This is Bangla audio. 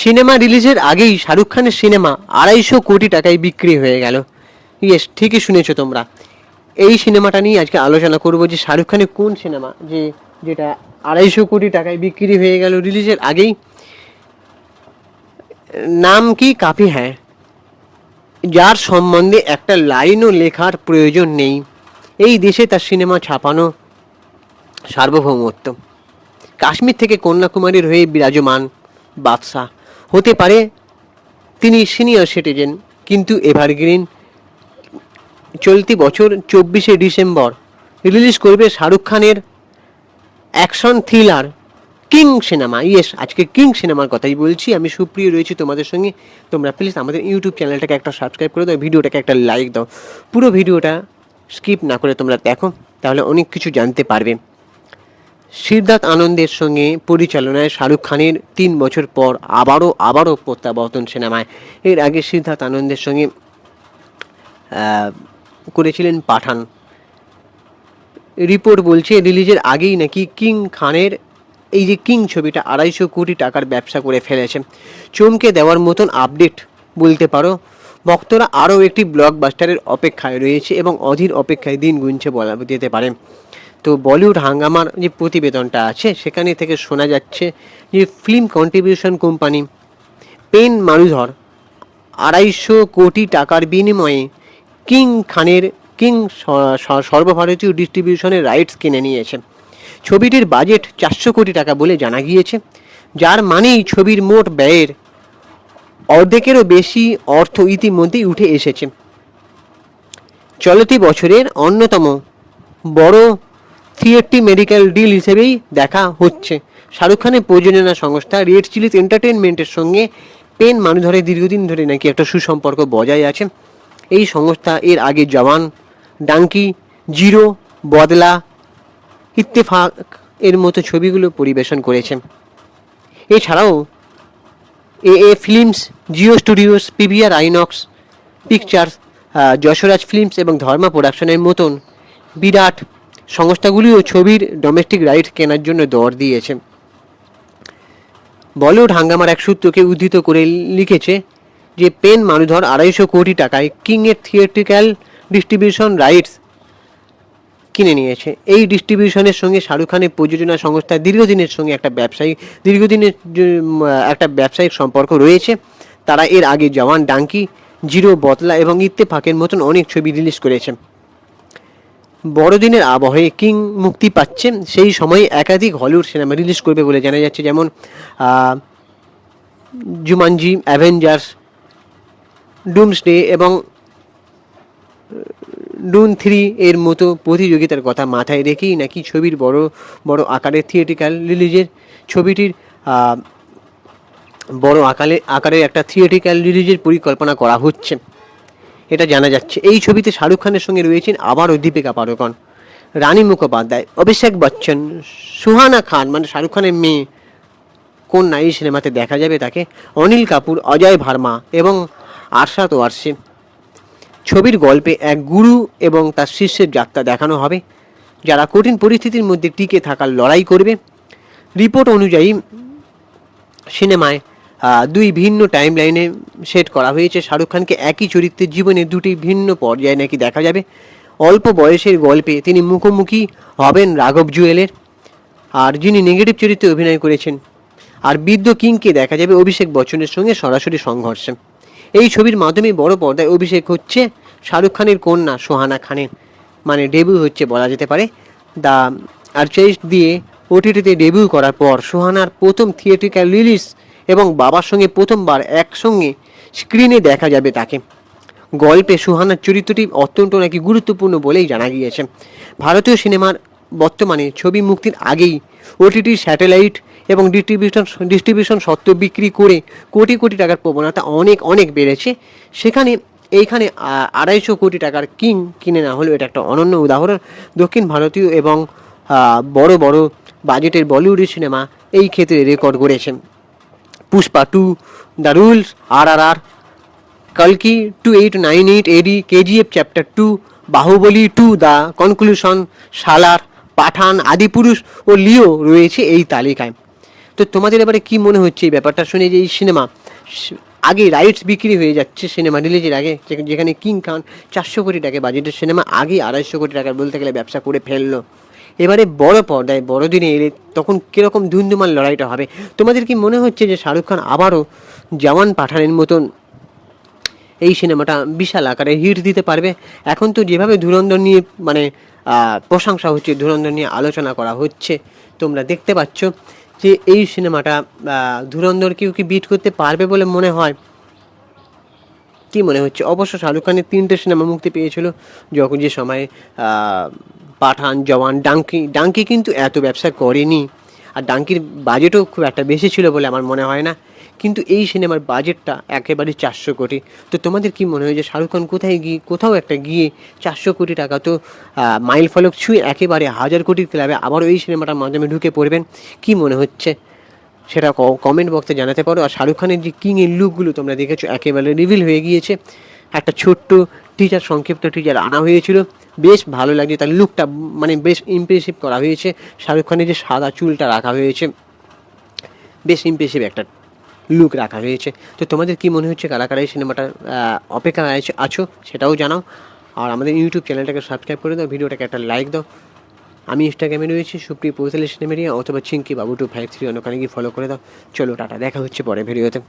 সিনেমা রিলিজের আগেই শাহরুখ খানের সিনেমা 250 কোটি টাকায় বিক্রি হয়ে গেল। ইয়েস, ঠিকই শুনেছো তোমরা। এই সিনেমাটা নিয়ে আজকে আলোচনা করব যে শাহরুখ খানের কোন সিনেমা যেটা 250 কোটি টাকায় বিক্রি হয়ে গেল রিলিজের আগেই। নাম কি কাফি হ্যাঁ, যার সম্বন্ধে একটা লাইনও লেখার প্রয়োজন নেই। এই দেশে তার সিনেমা ছাপানো সার্বভৌমত্ব। কাশ্মীর থেকে কন্যাকুমারীর হয়ে বিরাজমান বাদশাহ। হতে পারে তিনি সিনিয়র সিটিজেন, কিন্তু এভারগ্রিন। চলতি বছর 24শে ডিসেম্বর রিলিজ করবে শাহরুখ খানের action thriller king cinema. Yes, আজকে কিং সিনেমার কথাই বলছি। আমি সুপ্রিয় রয়েছি তোমাদের সঙ্গে। তোমরা প্লিজ আমাদের ইউটিউব চ্যানেলটাকে একটা সাবস্ক্রাইব করে দাও, ভিডিওটাকে একটা লাইক দাও, পুরো ভিডিওটা স্কিপ না করে তোমরা দেখো, তাহলে অনেক কিছু জানতে পারবে। সিদ্ধার্থ আনন্দের সঙ্গে পরিচালনায় শাহরুখ খানের 3 বছর পর আবারও প্রত্যাবর্তন সিনেমায়। এর আগে সিদ্ধার্থ আনন্দের সঙ্গে করেছিলেন পাঠান। রিপোর্ট বলছে রিলিজের আগেই নাকি কিং খানের এই যে কিং ছবিটা 250 কোটি টাকার ব্যবসা করে ফেলেছে। চমকে দেওয়ার মতন আপডেট বলতে পারো। ভক্তরা আরও একটি ব্লকবাস্টারের অপেক্ষায় রয়েছে এবং অধীর অপেক্ষায় দিন গুনছে বলা যেতে পারে। তো বলিউড হাঙ্গামার যে প্রতিবেদনটা আছে সেখানে থেকে শোনা যাচ্ছে যে ফিল্ম কন্ট্রিবিউশন কোম্পানি পেন মারুধর 250 কোটি টাকার বিনিময়ে কিং সর্বভারতীয় ডিস্ট্রিবিউশনের রাইটস কিনে নিয়েছে। ছবিটির বাজেট 400 কোটি টাকা বলে জানা গিয়েছে, যার মানেই ছবির মোট ব্যয়ের অর্ধেকেরও বেশি অর্থ ইতিমধ্যেই উঠে এসেছে। চলতি বছরের অন্যতম বড় থিয়েটার মেডিকেল ডিল হিসেবেই দেখা হচ্ছে। শাহরুখ খানের প্রযোজনা সংস্থা রেড চিলিজ এন্টারটেনমেন্টের সঙ্গে পেন মারুধরের দীর্ঘদিন ধরে নাকি একটা সুসম্পর্ক বজায় আছে। এই সংস্থা এর আগে জওয়ান, ডাঙ্কি, জিরো, বদলা, ইত্তেফাক এর মতো ছবিগুলো পরিবেশন করেছে। এছাড়াও A films, Jio studios, PVR Inox pictures, Yash Raj films এবং ধর্মা প্রোডাকশনের মতন বিরাট সংস্থাগুলিও ছবির ডোমেস্টিক রাইট কেনার জন্য দর দিয়েছে। বলিউড হাঙ্গামার এক সূত্রকে উদ্ধৃত করে লিখেছে যে পেন মারুধর 250 কোটি টাকায় কিংয়ের থিয়েট্রিক্যাল ডিস্ট্রিবিউশন রাইটস কিনে নিয়েছে। এই ডিস্ট্রিবিউশনের সঙ্গে শাহরুখ খানের প্রযোজনা সংস্থা দীর্ঘদিনের একটা ব্যবসায়িক সম্পর্ক রয়েছে। তারা এর আগে জওয়ান, ডাঙ্কি, জিরো, বদলা এবং ইত্তেফাকের মতন অনেক ছবি রিলিজ করেছে। বড়দিনের আবহে কিং মুক্তি পাচ্ছে, সেই সময়ে একাধিক হলিউড সিনেমা রিলিজ করবে বলে জানা যাচ্ছে, যেমন জুমানজি, অ্যাভেঞ্জার্স, ডুমসডে এবং ডুন 3 এর মতো প্রতিযোগিতার কথা মাথায় রেখেই নাকি ছবির বড় আকারের থিয়েট্রিক্যাল রিলিজের ছবিটির বড় আকারের একটা থিয়েট্রিক্যাল রিলিজের পরিকল্পনা করা হচ্ছে, এটা জানা যাচ্ছে। এই ছবিতে শাহরুখ খানের সঙ্গে রয়েছেন আবারও দীপিকা পাড়ুকোন, রানী মুখোপাধ্যায়, অভিষেক বচ্চন, সুহানা খান মানে শাহরুখ খানের মেয়ে কন্যা, এই সিনেমাতে দেখা যাবে তাকে, অনিল কাপুর, অজয় ভার্মা এবং আরশাদ ওয়ারসি। ছবির গল্পে এক গুরু এবং তার শিষ্যের যাত্রা দেখানো হবে, যারা কঠিন পরিস্থিতির মধ্যে টিকে থাকার লড়াই করবে। রিপোর্ট অনুযায়ী সিনেমায় 2 ভিন্ন টাইম লাইনে সেট করা হয়েছে। শাহরুখ খানকে একই চরিত্রের জীবনে 2টি ভিন্ন পর্যায়ে নাকি দেখা যাবে। অল্প বয়সের গল্পে তিনি মুখোমুখি হবেন রাঘব জুয়েলের, আর যিনি নেগেটিভ চরিত্রে অভিনয় করেছেন। আর বৃদ্ধ কিংকে দেখা যাবে অভিষেক বচ্চনের সঙ্গে সরাসরি সংঘর্ষে। এই ছবির মাধ্যমে বড় পর্দায় অভিষেক হচ্ছে শাহরুখ খানের কন্যা সোহানা খানের, মানে ডেবিউ হচ্ছে বলা যেতে পারে। দ্য আর্চাইস্ট দিয়ে ওটিটিতে ডেবিউ করার পর সোহানার প্রথম থিয়েট্রিক্যাল রিলিজ এবং বাবার সঙ্গে প্রথমবার একসঙ্গে স্ক্রিনে দেখা যাবে তাকে। গল্পে সুহানার চরিত্রটি অত্যন্ত নাকি গুরুত্বপূর্ণ বলেই জানা গিয়েছে। ভারতীয় সিনেমার বর্তমানে ছবি মুক্তির আগেই ওটিটি, স্যাটেলাইট এবং ডিস্ট্রিবিউশন সত্ত্ব বিক্রি করে কোটি টাকার প্রবণতা অনেক বেড়েছে। এইখানে 250 কোটি টাকার কিং কিনে না হলেও এটা একটা অনন্য উদাহরণ। দক্ষিণ ভারতীয় এবং বড় বাজেটের বলিউডের সিনেমা এই ক্ষেত্রে রেকর্ড করেছে। পুষ্পা 2, দ্য রুলস, RRR, কালকি 2898 AD, KGF chapter 2, Baahubali 2, the conclusion, Salaar, Pathaan, Adipurush ও লিও রয়েছে এই তালিকায়। তো তোমাদের এবারে কি মনে হচ্ছে এই ব্যাপারটা শুনে, যে এই সিনেমা আগে রাইটস বিক্রি হয়ে যাচ্ছে সিনেমা রিলিজের আগে, যেখানে কিং খান 400 কোটি টাকা বাজেটের সিনেমা আগে 250 কোটি টাকার বলতে গেলে ব্যবসা করে ফেললো। এবারে বড় পর্দায় বড়দিনে এলে তখন কীরকম ধুমধুমার লড়াইটা হবে? তোমাদের কি মনে হচ্ছে যে শাহরুখ খান আবারও জওয়ান পাঠানের মতন এই সিনেমাটা বিশাল আকারে হিট দিতে পারবে? এখন তো যেভাবে ধুরন্ধর নিয়ে মানে প্রশংসা হচ্ছে, ধুরন্ধর নিয়ে আলোচনা করা হচ্ছে, তোমরা দেখতে পাচ্ছ যে এই সিনেমাটা ধুরন্ধর কেউ কি বিট করতে পারবে বলে মনে হয়? কি মনে হচ্ছে? অবশ্য শাহরুখ খানের 3টে সিনেমা মুক্তি পেয়েছিল যখন, যে সময় পাঠান, জওয়ান, ডাঙ্কি কিন্তু এত ব্যবসা করেনি, আর ডাঙ্কির বাজেটও খুব একটা বেশি ছিল বলে আমার মনে হয় না। কিন্তু এই সিনেমার বাজেটটা একেবারে 400 কোটি। তো তোমাদের কি মনে হয় যে শাহরুখ খান কোথাও একটা গিয়ে 400 কোটি টাকা তো মাইল ফলক ছুঁয়ে একেবারে 1000 কোটির ক্লাবে আবারও এই সিনেমাটার মাধ্যমে ঢুকে পড়বেন? কি মনে হচ্ছে সেটা কমেন্ট বক্সে জানাতে পারো। আর শাহরুখ খানের যে কিংয়ের লুকগুলো তোমরা দেখেছো একেবারে রিভিল হয়ে গিয়েছে। একটা ছোট্ট সংক্ষিপ্ত টিজার আনা হয়েছিল, বেশ ভালো লাগছে তার লুকটা, মানে বেশ ইমপ্রেসিভ করা হয়েছে। শাহরুখ খানের যে সাদা চুলটা রাখা হয়েছে, বেশ ইমপ্রেসিভ একটা লুক রাখা হয়েছে। তো তোমাদের কি মনে হচ্ছে, কারা কারা এই সিনেমাটার অপেক্ষায় আছো সেটাও জানাও। আর আমাদের ইউটিউব চ্যানেলটাকে সাবস্ক্রাইব করে দাও, ভিডিওটাকে একটা লাইক দাও। আমি ইনস্টাগ্রামে রয়েছি সুপ্রিয় পৌঁছালি সিনেমেরিয়া, অথবা চিঙ্কি বাবু 253 অন্যখানে গিয়ে ফলো করে দাও। চলো টাটা, দেখা হচ্ছে পরে ভিডিওতে।